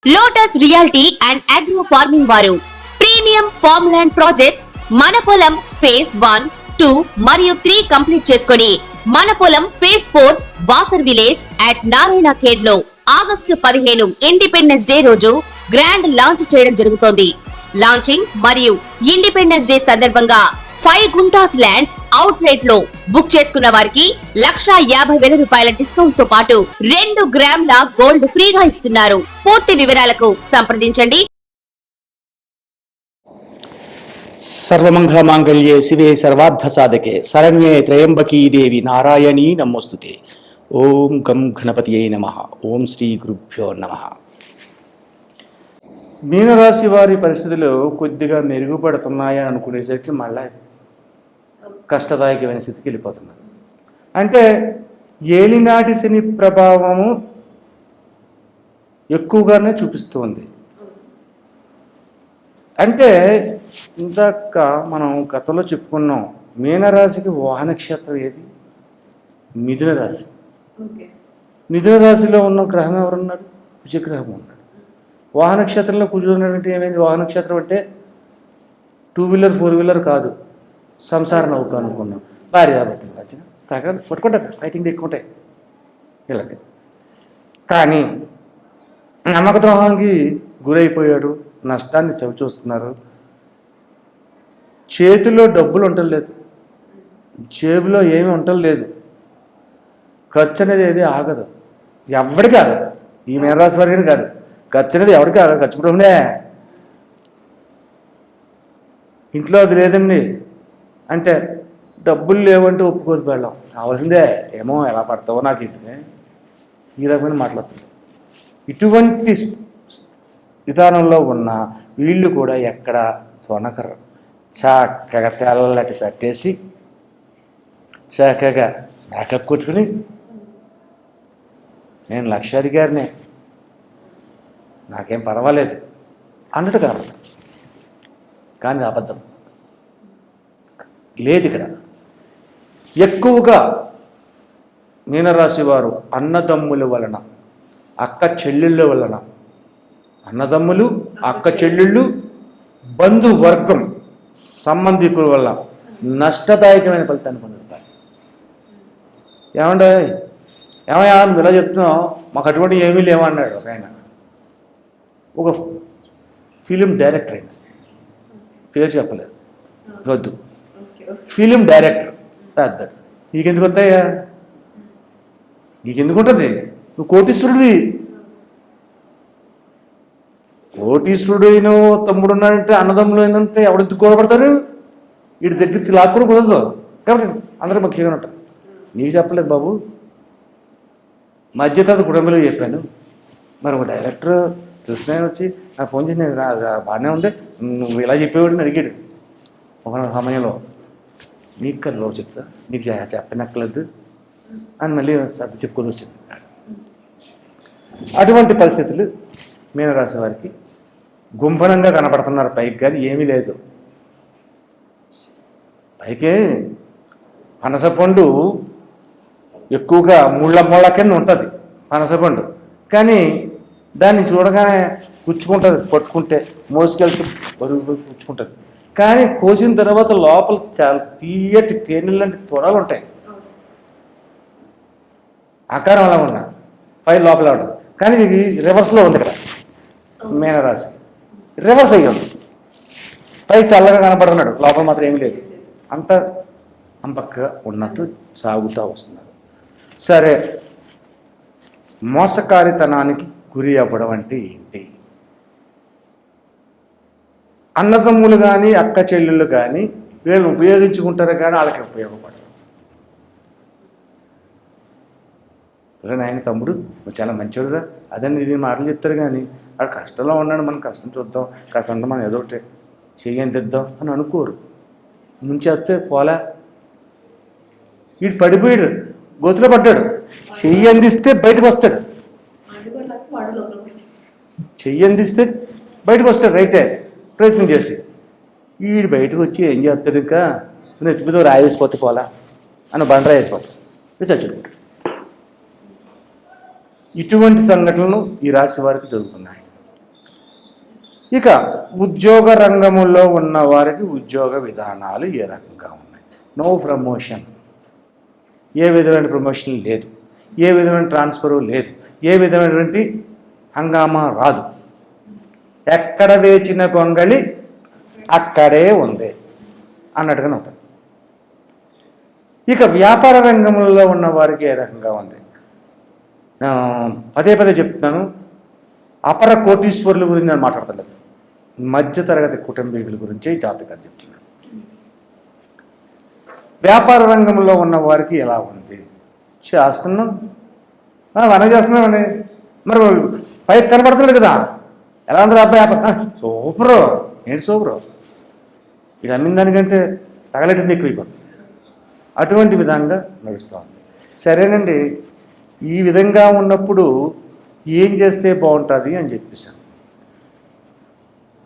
Lotus reality and agro farming వారు premium farm land projects మన పొలం ఫేజ్ 1, 2 మరియు 3 కంప్లీట్ చేసుకొని మన పొలం phase 4 Wasar village at Narayana Khed లో ఆగస్టు 15 ఇండిపెండెన్స్ డే రోజు గ్రాండ్ లాంచ్ చేయడం జరుగుతోంది. లాంచింగ్ మరియు ఇండిపెండెన్స్ డే సందర్భంగా 5 గుంటాస్ ల్యాండ్ అవుట్ రేట్ లో బుక్ చేసుకున్న వారికి 1,50,000 రూపాయల డిస్కౌంట్ తో పాటు 2 గ్రాముల గోల్డ్ ఫ్రీగా ఇస్తున్నారు. పూర్తి వివరాలకు సంప్రదించండి. సర్వమంగళ మాంగళ్యే శివే సర్వార్థ సాధకే శరణ్యే త్రయంబకీ దేవి నారాయణీ నమోస్తుతే. ఓం గం గణపతియే నమః. ఓం శ్రీ గురుభ్యో నమః. మీనరాశి వారి పరిస్థితులు కొద్దిగా మెరుగుపడుతున్నాయని అనుకునేసరికి మళ్ళా కష్టదాయకమైన స్థితికి వెళ్ళిపోతున్నారు. అంటే ఏలినాటి శని ప్రభావము ఎక్కువగానే చూపిస్తుంది. అంటే ఇందాక మనం గతంలో చెప్పుకున్నాం, మీనరాశికి వాహన నక్షత్రం ఏది? మిథున రాశి. మిథున రాశిలో ఉన్న గ్రహం ఎవరున్నారు? కుజగ్రహం ఉన్నాడు. వాహన నక్షత్రంలో కుజుడు ఉన్నటువంటి ఏమైంది? వాహన నక్షత్రం అంటే 2 వీలర్ 4 వీలర్ కాదు, సంసార నౌక అనుకున్నాం. భార్యాభర్తల మధ్యన తగదు కొట్టుకుంటారు, ఫైటింగ్ ఎక్కువ ఉంటాయి వీళ్ళకి. కానీ నమ్మక ద్రోహానికి గురైపోయాడు, నష్టాన్ని చవిచూస్తున్నారు. చేతిలో డబ్బులు ఉండలేదు, జేబులో ఏమీ ఉండలేదు. ఖర్చు అనేది ఏది ఆగదు, ఎవరికి ఆగదు. ఈ మీనరాశి వారికి కాదు, ఖర్చు అనేది ఎవరికి ఆగదు. ఖర్చు కూడా ఉందే, ఇంట్లో అది లేదండి అంటే డబ్బులు లేవంటే ఒప్పుకోసి వెళ్ళాం. కావాల్సిందే ఏమో, ఎలా పడతావో నాకు ఇదే, ఈ రకమైన మాట్లాడుతుంది. ఇటువంటి విధానంలో ఉన్న వీళ్ళు కూడా ఎక్కడ తొనకరు. చక్కగా తెల్లటి సట్టేసి చక్కగా మేకప్ కొట్టుకుని నేను లక్షాధికారినే, నాకేం పర్వాలేదు అన్నట్టు కాబట్టి. కానీ అబద్ధం లేదు ఇక్కడ. ఎక్కువగా మీనరాశి వారు అన్నదమ్ముల వలన, అక్క చెల్లెళ్ళ వలన, అన్నదమ్ములు అక్క చెల్లెళ్ళు బంధువర్గం సంబంధికుల వల్ల నష్టదాయకమైన ఫలితాన్ని పొందుతారు. ఏమంటే ఏమయ్యా నువ్వు ఇలా చెప్తున్నావు, మాకు అటువంటి ఏమీ లేవన్నాడు ఒక ఆయన, ఒక ఫిలిం డైరెక్టర్. అయినా పేరు చెప్పలేదు, వద్దు. ఫిలిం డైరెక్టర్ పెద్ద. నీకెందుకు వస్తాయా? నీకెందుకు ఉంటుంది? నువ్వు కోటీశ్వరుడివి. కోటీశ్వరుడు అయిన తమ్ముడు ఉన్నాడంటే, అన్నదమ్ములు అయినంటే ఎవడెందుకు గొడవపడతారు? వీడి దగ్గరికి లాక్కూడా కుదరదు. కాబట్టి అందరూ ముఖ్యంగా ఉంటారు. నీకు చెప్పలేదు బాబు, మధ్యతరగతి కుటుంబంలో చెప్పాను. మరి ఒక డైరెక్టర్ చూసిన వచ్చి నాకు ఫోన్ చేసి, బాగానే ఉంది నువ్వు ఇలా చెప్పేవాడిని అడిగాడు ఒక సమయంలో. నీకు కర్రలో చెప్తా, నీకు చెప్పనక్కర్లేదు అని మళ్ళీ సర్ది చెప్పుకొని వచ్చింది. అటువంటి పరిస్థితులు మీనరాశి వారికి గుంభనంగా కనపడుతున్నారు. పైకి కానీ ఏమీ లేదు. పైకి పనసపండు ఎక్కువగా ముళ్ళ కింద ఉంటుంది పనసపండు, కానీ దాన్ని చూడగానే పుచ్చుకుంటుంది, పట్టుకుంటే మోసుకెళ్తే బరువు పుచ్చుకుంటుంది. కానీ కోసిన తర్వాత లోపల చాలా తీయటి తేనె లాంటి తొడలు ఉంటాయి. ఆకారం అలా ఉన్నా పై లోపల ఉంటుంది. కానీ ఇది రివర్స్లో ఉంది. ఇక్కడ మీనరాశి రివర్స్ అయ్యి ఉంది. పై తెల్లగా కనపడుతున్నాడు, లోపల మాత్రం ఏమీ లేదు. అంత అంపక్కగా ఉన్నట్టు సాగుతూ వస్తున్నారు. సరే, మోసకారితనానికి గురి అవ్వడం అంటే ఏంటి? అన్నదమ్ములు కానీ అక్క చెల్లెళ్ళు కానీ వీళ్ళని ఉపయోగించుకుంటారు, కానీ వాళ్ళకి ఉపయోగపడరు. ఆయన తమ్ముడు చాలా మంచివాడురా అదని ఇది మాటలు చెప్తారు, కానీ వాడు కష్టంలో ఉన్నాడు, మనం కష్టం చూద్దాం, కష్టంతో మనం ఏదో ఒకటి చెయ్యని తెద్దాం అని అనుకోరు. ముంచేస్తే పోలా, వీడు పడిపోయాడు, గోతులో పడ్డాడు. చెయ్యి అందిస్తే బయటకు వస్తాడు, చెయ్యి అందిస్తే బయటకు వస్తాడు. రైటే, ప్రయత్నం చేసి వీడు బయటకు వచ్చి ఏం చేస్తాడు? ఇంకా నెత్తిమీద రాయేసిపోతే పోలా అని బండ రాయేసిపోతాడు, చచ్చుకుంటాడు. ఇటువంటి సంఘటనలు ఈ రాశి వారికి జరుగుతున్నాయి. ఇక ఉద్యోగ రంగంలో ఉన్న వారికి ఉద్యోగ విధానాలు ఏ రకంగా ఉన్నాయి? నో ప్రమోషన్, ఏ విధమైన ప్రమోషన్ లేదు, ఏ విధమైన ట్రాన్స్ఫరు లేదు, ఏ విధమైనటువంటి హంగామా రాదు. ఎక్కడ వేచిన గొంగళి అక్కడే ఉంది అన్నట్టుగానే ఉంటుంది. ఇక వ్యాపార రంగంలో ఉన్న వారికి ఏ రకంగా ఉంది? పదే పదే చెప్తున్నాను, అపర కోటీశ్వరుల గురించి నేను మాట్లాడతలేదు, మధ్యతరగతి కుటుంబీకుల గురించి జాతకాలు చెప్తున్నాను. వ్యాపార రంగంలో ఉన్న వారికి ఎలా ఉంది? చేస్తున్నాం, మనం చేస్తున్నామని, మరి పైకి కనబడుతున్నాడు కదా, ఎలా ఉంది అబ్బాయి? సూపరు, ఏంటి సూపరు, ఇది అమ్మిన దానికంటే తగలెట్టింది ఎక్కువైపోతుంది. అటువంటి విధంగా నడుస్తూ ఉంది. సరేనండి, ఈ విధంగా ఉన్నప్పుడు ఏం చేస్తే బాగుంటుంది అని చెప్పేసాను.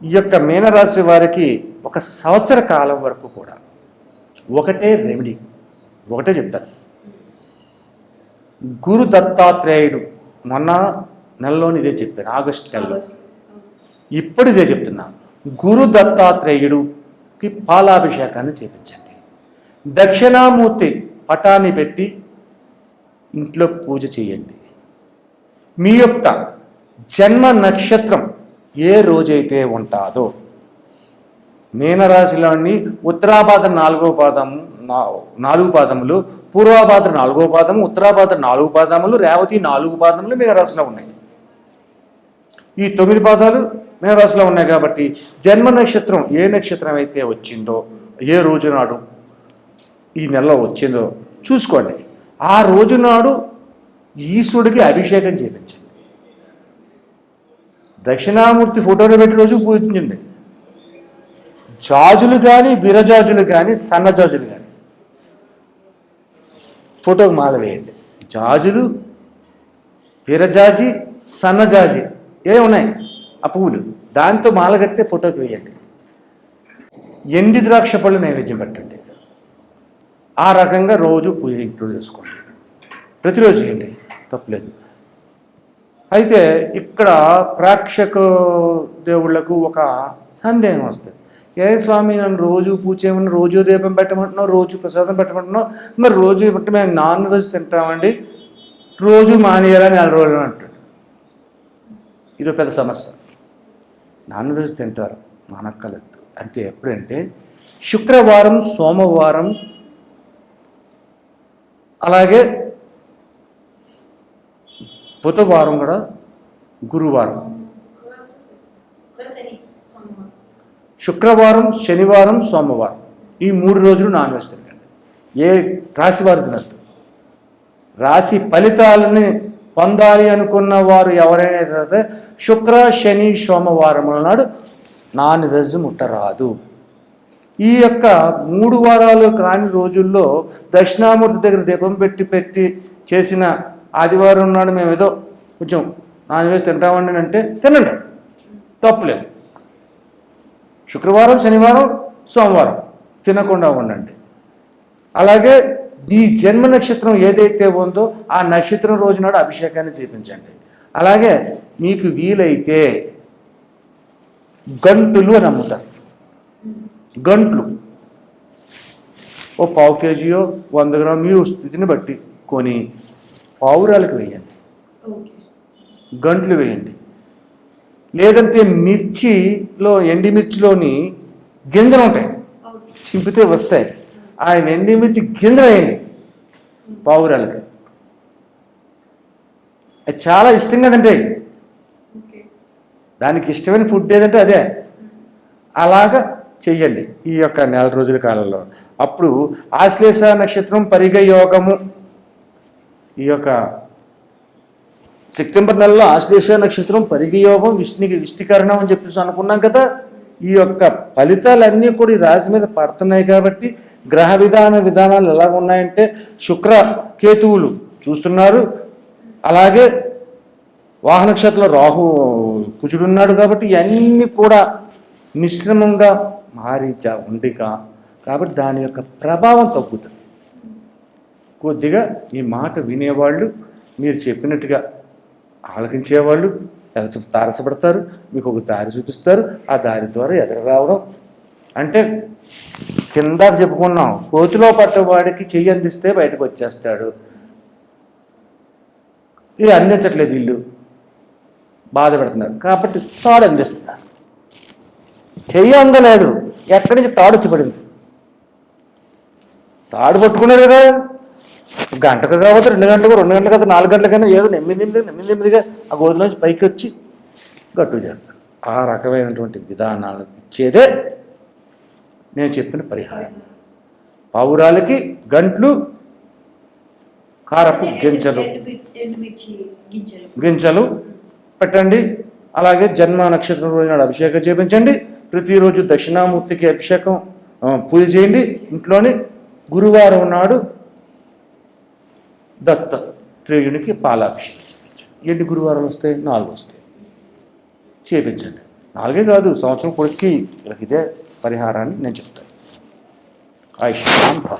ఈ యొక్క మీనరాశి వారికి ఒక సంవత్సర కాలం వరకు కూడా ఒకటే రెమెడీ, ఒకటే చెప్తాను. గురు దత్తాత్రేయుడు, మొన్న నెలలోని ఇదే చెప్పాను, ఆగస్టు నెలలో, ఇప్పుడు ఇదే చెప్తున్నా. గురు దత్తాత్రేయుడుకి పాలాభిషేకాన్ని చేపించండి. దక్షిణామూర్తి పటాన్ని పెట్టి ఇంట్లో పూజ చేయండి. మీ యొక్క జన్మ నక్షత్రం ఏ రోజైతే ఉంటుందో, మీనరాశిలోని ఉత్తరాభాద్ర 4వ పాదము 4 పాదములు, పూర్వాభాద్ర 4వ పాదము, ఉత్తరాభాద్ర 4 పాదములు, రేవతి 4 పాదములు మీనరాశిలో ఉన్నాయి. ఈ 9 పాదాలు మీనరాశిలో ఉన్నాయి. కాబట్టి జన్మ నక్షత్రం ఏ నక్షత్రం అయితే వచ్చిందో, ఏ రోజు నాడు ఈ నెలలో వచ్చిందో చూసుకోండి. ఆ రోజు నాడు ఈశ్వరుడికి అభిషేకం చేయించండి. దక్షిణామూర్తి ఫోటోలు పెట్టి రోజు పూజించండి. జాజులు కానీ, విరజాజులు కానీ, సన్నజాజులు కానీ ఫోటోకి మాల వేయండి. జాజులు, విరజాజి, సన్నజాజి ఏ ఉన్నాయి ఆ పువ్వులు, దాంతో మాల కట్టే ఫోటోకి వేయండి. ఎండి ద్రాక్ష పళ్ళు నైవేద్యం పెట్టండి. ఆ రకంగా రోజు పూజ ఇంట్లో చేసుకోండి. ప్రతిరోజు చేయండి, తప్పులేదు. అయితే ఇక్కడ ప్రేక్షక దేవుళ్లకు ఒక సందేహం వస్తుంది. ఏ స్వామి, నన్ను రోజు పూజ చేయమని, రోజు దీపం పెట్టమంటున్నావు, రోజు ప్రసాదం పెట్టమంటున్నావు, మరి రోజు బట్టి మేము నాన్ వెజ్ తింటామండి, రోజు మానేయాలా 4 రోజులు అంటాడు. ఇదో పెద్ద సమస్య. నాన్ వెజ్ తింటారు, మానక్కలేదు. అంటే ఎప్పుడంటే శుక్రవారం, సోమవారం, అలాగే బుధవారం కూడా, గురువారం, శుక్రవారం, శనివారం, సోమవారం ఈ 3 రోజులు నాన్ వెజ్ తినండి. ఏ రాశి వారు తినద్దు. రాశి ఫలితాలని పొందాలి అనుకున్న వారు ఎవరైనా శుక్ర, శని, సోమవారముల నాడు నాన్ వెజ్ ముట్టరాదు. ఈ యొక్క 3 వారాలు కాని రోజుల్లో దక్షిణామూర్తి దగ్గర దీపం పెట్టి చేసిన ఆదివారం నాడు మేము ఏదో కొంచెం నాన్ వెజ్ తింటామండి అంటే తినండి, తప్పులేదు. శుక్రవారం, శనివారం, సోమవారం తినకుండా ఉండండి. అలాగే ఈ జన్మ నక్షత్రం ఏదైతే ఉందో ఆ నక్షత్రం రోజు నాడు అభిషేకాన్ని చేయించండి. అలాగే మీకు వీలైతే గంటులు అని అమ్ముతారు. గంట్లు ఓ 1/4 కేజీయో 100 గ్రాములు మీ స్థితిని బట్టి కొని పావురాలకు వేయండి, గంట్లు వేయండి. లేదంటే మిర్చిలో, ఎండిమిర్చిలోని గింజలు ఉంటాయి, చింపితే వస్తాయి. ఆ ఎండిమిర్చి గింజలు వేయండి పావురాలకి. అది చాలా ఇష్టంగా తింటాయి. దానికి ఇష్టమైన ఫుడ్ ఏదంటే అదే. అలాగా చెయ్యండి ఈ యొక్క 4 రోజుల కాలంలో. అప్పుడు ఆశ్లేష నక్షత్రం పరిగ యోగము, ఈ యొక్క సెప్టెంబర్ నెలలో ఆశ్లేష నక్షత్రం పరిగ యోగం, విష్టికరణం అని చెప్పేసి అనుకున్నాం కదా. ఈ యొక్క ఫలితాలన్నీ కూడా ఈ రాశి మీద పడుతున్నాయి. కాబట్టి గ్రహ విధానాలు ఎలా ఉన్నాయంటే శుక్ర కేతువులు చూస్తున్నారు. అలాగే వాహన నక్షత్రంలో రాహు కుజుడున్నాడు. కాబట్టి ఇవన్నీ కూడా మిశ్రమంగా మారీచా ఉండిగా, కాబట్టి దాని యొక్క ప్రభావం తగ్గుతుంది. కొద్దిగా ఈ మాట వినేవాళ్ళు, మీరు చెప్పినట్టుగా ఆలకించేవాళ్ళు ఎదుట తారసపడతారు, మీకు ఒక దారి చూపిస్తారు, ఆ దారి ద్వారా ఎదురు రావడం. అంటే కింద చెప్పుకున్నాం, కోతిలో పట్టవాడికి చెయ్యి అందిస్తే బయటకు వచ్చేస్తాడు. ఇది అందించట్లేదు, వీళ్ళు బాధపడుతున్నారు కాబట్టి తాడు అందిస్తున్నారు. చెయ్యి అందలేదు, ఎక్కడి నుంచి తాడు వచ్చి పడింది. తాడు పట్టుకున్నారు కదా, గంటకు కావచ్చు, 2 గంటలకు, 2 గంటలు కదా, 4 గంటలకైనా ఏదో నెమ్మదిగా ఆ గోధులోంచి పైకి వచ్చి గట్టు చేస్తారు. ఆ రకమైనటువంటి విధానాలు ఇచ్చేదే నేను చెప్పిన పరిహారం. పావురాలకి గంట్లు, కారపు గింజలు పెట్టండి. అలాగే జన్మ నక్షత్రం రోజు నాడు అభిషేకం చేయించండి. ప్రతిరోజు దక్షిణామూర్తికి అభిషేకం పూజ చేయండి ఇంట్లోని. గురువారం నాడు దత్తాత్రేయునికి పాలాభిషేకం చేయించండి. ఎన్ని గురువారాలు వస్తాయి? 4 వస్తాయి. చేయించండి. 4 కాదు, సంవత్సరం కొడుక్కి ఇదే పరిహారాన్ని నేను చెప్తాను. ఆయుష్మాన్ భవ.